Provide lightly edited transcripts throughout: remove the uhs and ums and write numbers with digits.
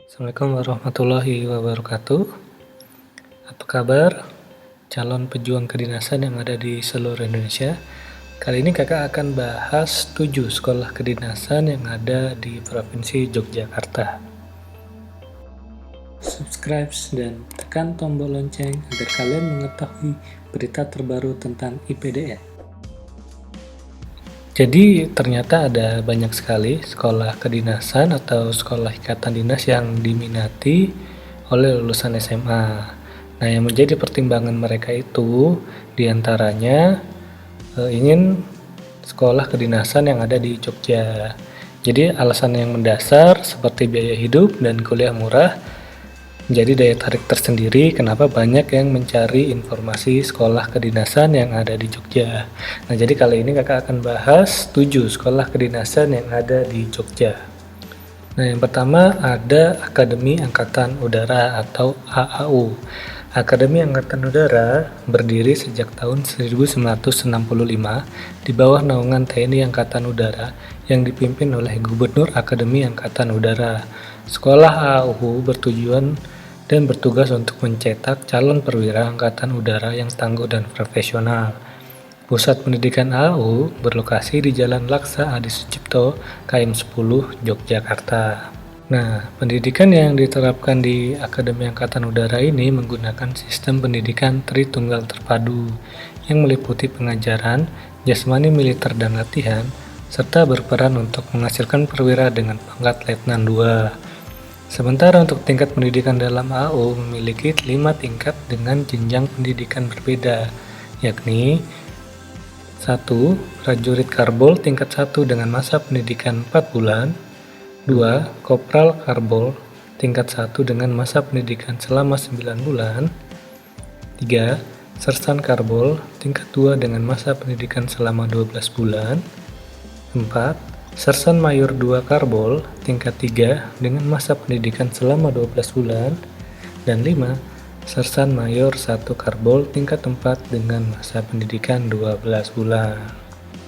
Assalamualaikum warahmatullahi wabarakatuh. Apa kabar calon pejuang kedinasan yang ada di seluruh Indonesia? Kali ini kakak akan bahas 7 sekolah kedinasan yang ada di Provinsi Yogyakarta. Subscribe dan tekan tombol lonceng agar kalian mengetahui berita terbaru tentang IPDN. Jadi ternyata ada banyak sekali sekolah kedinasan atau sekolah ikatan dinas yang diminati oleh lulusan SMA. Nah, yang menjadi pertimbangan mereka itu diantaranya ingin sekolah kedinasan yang ada di Jogja. Jadi alasan yang mendasar seperti biaya hidup dan kuliah murah menjadi daya tarik tersendiri kenapa banyak yang mencari informasi sekolah kedinasan yang ada di Jogja. Nah, jadi kali ini kakak akan bahas 7 sekolah kedinasan yang ada di Jogja. Nah, yang pertama ada Akademi Angkatan Udara atau AAU. Akademi Angkatan Udara berdiri sejak tahun 1965 di bawah naungan TNI Angkatan Udara yang dipimpin oleh Gubernur Akademi Angkatan Udara. Sekolah AAU bertujuan dan bertugas untuk mencetak calon perwira Angkatan Udara yang tangguh dan profesional. Pusat pendidikan AAU berlokasi di Jalan Laksa Adi Sucipto, KM 10, Yogyakarta. Nah, pendidikan yang diterapkan di Akademi Angkatan Udara ini menggunakan sistem pendidikan Tritunggal terpadu yang meliputi pengajaran, jasmani militer dan latihan, serta berperan untuk menghasilkan perwira dengan pangkat Letnan II. Sementara untuk tingkat pendidikan dalam AAU memiliki 5 tingkat dengan jenjang pendidikan berbeda, yakni 1. Prajurit Karbol tingkat 1 dengan masa pendidikan 4 bulan, 2. Kopral Karbol tingkat 1 dengan masa pendidikan selama 9 bulan, 3. Sersan Karbol tingkat 2 dengan masa pendidikan selama 12 bulan, 4. Sersan Mayor 2 Karbol tingkat 3 dengan masa pendidikan selama 12 bulan, dan 5. Sersan Mayor 1 Karbol tingkat 4 dengan masa pendidikan 12 bulan.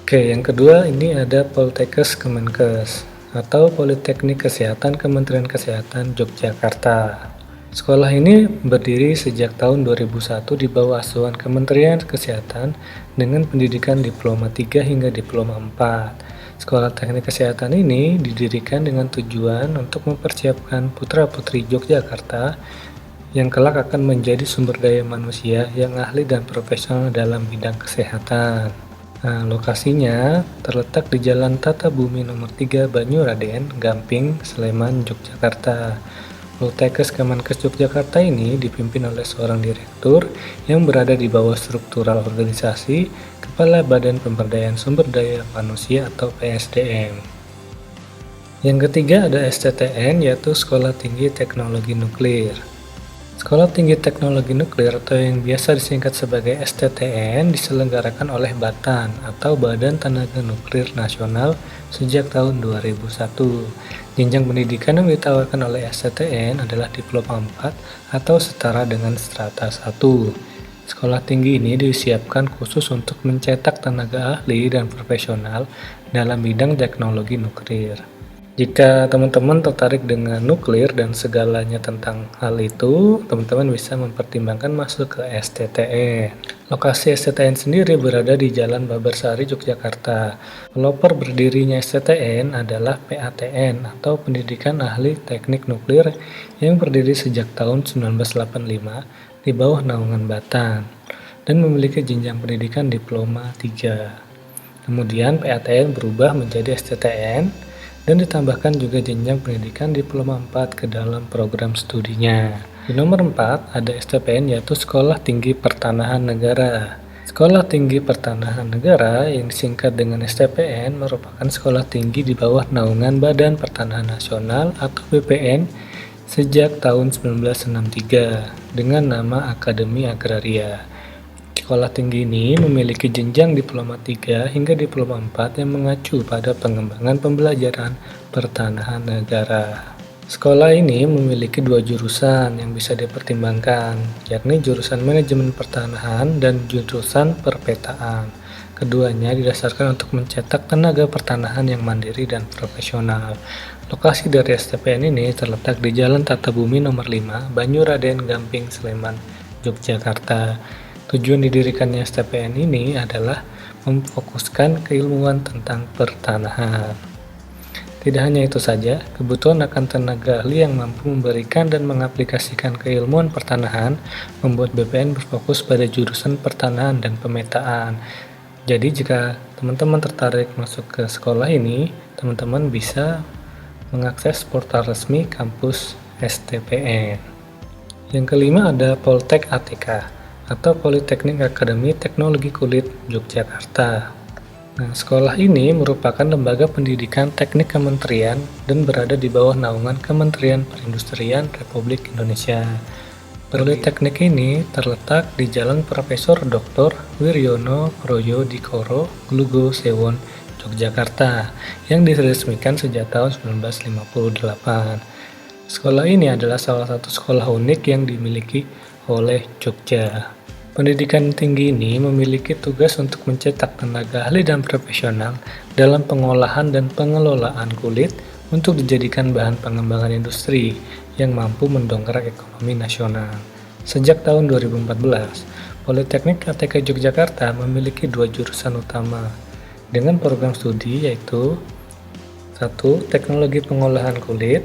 Oke, yang kedua ini ada Poltekkes Kemenkes atau Politeknik Kesehatan Kementerian Kesehatan Yogyakarta. Sekolah ini berdiri sejak tahun 2001 di bawah asuhan Kementerian Kesehatan dengan pendidikan diploma 3 hingga diploma 4. Sekolah Teknik Kesehatan ini didirikan dengan tujuan untuk mempersiapkan putra-putri Yogyakarta yang kelak akan menjadi sumber daya manusia yang ahli dan profesional dalam bidang kesehatan. Nah, lokasinya terletak di Jalan Tata Bumi nomor 3 Banyuraden, Gamping, Sleman, Yogyakarta. Poltekkes Kemenkes Yogyakarta ini dipimpin oleh seorang direktur yang berada di bawah struktural organisasi Kepala Badan Pemberdayaan Sumber Daya Manusia atau PSDM. Yang ketiga ada STTN, yaitu Sekolah Tinggi Teknologi Nuklir. Sekolah Tinggi Teknologi Nuklir atau yang biasa disingkat sebagai STTN diselenggarakan oleh Batan atau Badan Tenaga Nuklir Nasional sejak tahun 2001. Jenjang pendidikan yang ditawarkan oleh STTN adalah diploma 4 atau setara dengan strata 1. Sekolah tinggi ini disiapkan khusus untuk mencetak tenaga ahli dan profesional dalam bidang teknologi nuklir. Jika teman-teman tertarik dengan nuklir dan segalanya tentang hal itu, teman-teman bisa mempertimbangkan masuk ke STTN. Lokasi STTN sendiri berada di Jalan Babarsari, Yogyakarta. Pelopor berdirinya STTN adalah PATN atau Pendidikan Ahli Teknik Nuklir yang berdiri sejak tahun 1985 di bawah naungan Batan dan memiliki jenjang pendidikan diploma 3. Kemudian PATN berubah menjadi STTN dan ditambahkan juga jenjang pendidikan diploma 4 ke dalam program studinya. Di nomor 4 ada STPN, yaitu Sekolah Tinggi Pertanahan Negara. Sekolah Tinggi Pertanahan Negara yang disingkat dengan STPN merupakan sekolah tinggi di bawah naungan Badan Pertanahan Nasional atau BPN sejak tahun 1963 dengan nama Akademi Agraria. Sekolah tinggi ini memiliki jenjang diploma 3 hingga diploma 4 yang mengacu pada pengembangan pembelajaran pertanahan negara. Sekolah ini memiliki 2 jurusan yang bisa dipertimbangkan, yakni jurusan Manajemen Pertanahan dan jurusan Perpetaan. Keduanya didasarkan untuk mencetak tenaga pertanahan yang mandiri dan profesional. Lokasi dari STPN ini terletak di Jalan Tata Bumi nomor 5, Banyuraden, Gamping, Sleman, Yogyakarta. Tujuan didirikannya STPN ini adalah memfokuskan keilmuan tentang pertanahan. Tidak hanya itu saja, kebutuhan akan tenaga ahli yang mampu memberikan dan mengaplikasikan keilmuan pertanahan membuat BPN berfokus pada jurusan pertanahan dan pemetaan. Jadi jika teman-teman tertarik masuk ke sekolah ini, teman-teman bisa mengakses portal resmi kampus STPN. Yang kelima ada Poltek ATK atau Politeknik Akademi Teknologi Kulit Yogyakarta. Nah, sekolah ini merupakan lembaga pendidikan teknik kementerian dan berada di bawah naungan Kementerian Perindustrian Republik Indonesia. Politeknik ini terletak di Jalan Profesor Dr. Wiryono Proyodikoro Glugo Sewon, Yogyakarta, yang diresmikan sejak tahun 1958. Sekolah ini adalah salah satu sekolah unik yang dimiliki oleh Jogja. Pendidikan tinggi ini memiliki tugas untuk mencetak tenaga ahli dan profesional dalam pengolahan dan pengelolaan kulit untuk dijadikan bahan pengembangan industri yang mampu mendongkrak ekonomi nasional. Sejak tahun 2014, Politeknik ATK Yogyakarta memiliki 2 jurusan utama dengan program studi yaitu 1. Teknologi Pengolahan Kulit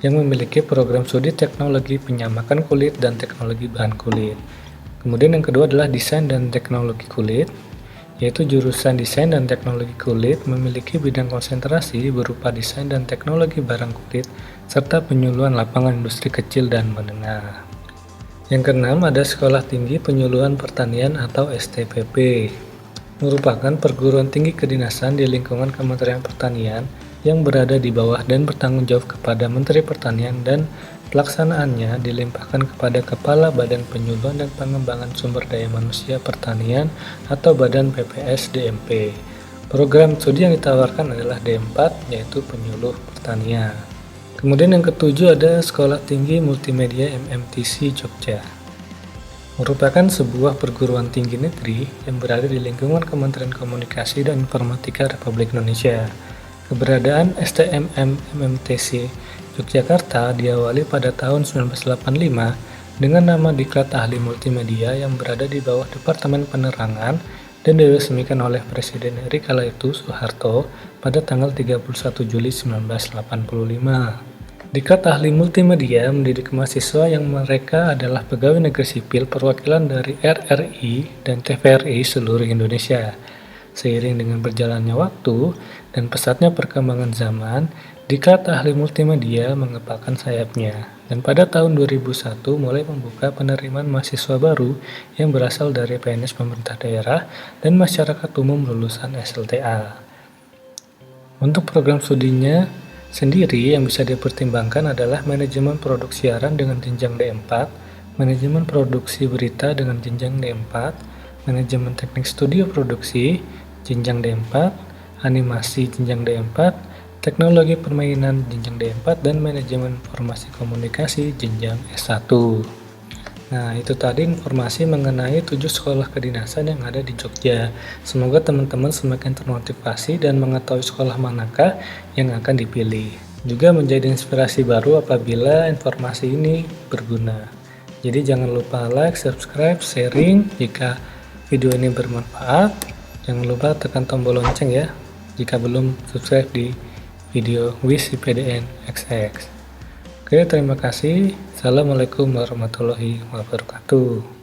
yang memiliki program studi Teknologi Penyamakan Kulit dan Teknologi Bahan Kulit. Kemudian yang kedua adalah Desain dan Teknologi Kulit, yaitu jurusan Desain dan Teknologi Kulit memiliki bidang konsentrasi berupa desain dan teknologi barang kulit, serta penyuluhan lapangan industri kecil dan menengah. Yang keenam ada Sekolah Tinggi Penyuluhan Pertanian atau STPP, merupakan perguruan tinggi kedinasan di lingkungan Kementerian Pertanian yang berada di bawah dan bertanggung jawab kepada Menteri Pertanian dan pelaksanaannya dilimpahkan kepada Kepala Badan Penyuluhan dan Pengembangan Sumber Daya Manusia Pertanian atau Badan PPS DMP. Program studi yang ditawarkan adalah D4 yaitu Penyuluh Pertanian. Kemudian yang ketujuh ada Sekolah Tinggi Multimedia MMTC Jogja. Merupakan sebuah perguruan tinggi negeri yang berada di lingkungan Kementerian Komunikasi dan Informatika Republik Indonesia. Keberadaan STMM MMTC Yogyakarta diawali pada tahun 1985 dengan nama Diklat Ahli Multimedia yang berada di bawah Departemen Penerangan dan diresmikan oleh Presiden RI kala itu Soeharto pada tanggal 31 Juli 1985. Diklat Ahli Multimedia mendidik mahasiswa yang mereka adalah pegawai negeri sipil perwakilan dari RRI dan TVRI seluruh Indonesia. Seiring dengan berjalannya waktu dan pesatnya perkembangan zaman, Diklat Ahli Multimedia mengepakkan sayapnya, dan pada tahun 2001 mulai membuka penerimaan mahasiswa baru yang berasal dari PNS pemerintah daerah dan masyarakat umum lulusan SLTA. Untuk program studinya sendiri yang bisa dipertimbangkan adalah Manajemen Produksi Siaran dengan jenjang D4, Manajemen Produksi Berita dengan jenjang D4, Manajemen Teknik Studio Produksi, jenjang D4, Animasi jenjang D4, Teknologi Permainan jenjang D4, dan Manajemen Informasi Komunikasi jenjang S1. Nah, itu tadi informasi mengenai 7 sekolah kedinasan yang ada di Jogja. Semoga teman-teman semakin termotivasi dan mengetahui sekolah manakah yang akan dipilih. Juga menjadi inspirasi baru apabila informasi ini berguna. Jadi jangan lupa like, subscribe, sharing jika video ini bermanfaat. Jangan lupa tekan tombol lonceng ya jika belum subscribe di video Wish IPDN XX. Oke, terima kasih. Assalamualaikum warahmatullahi wabarakatuh.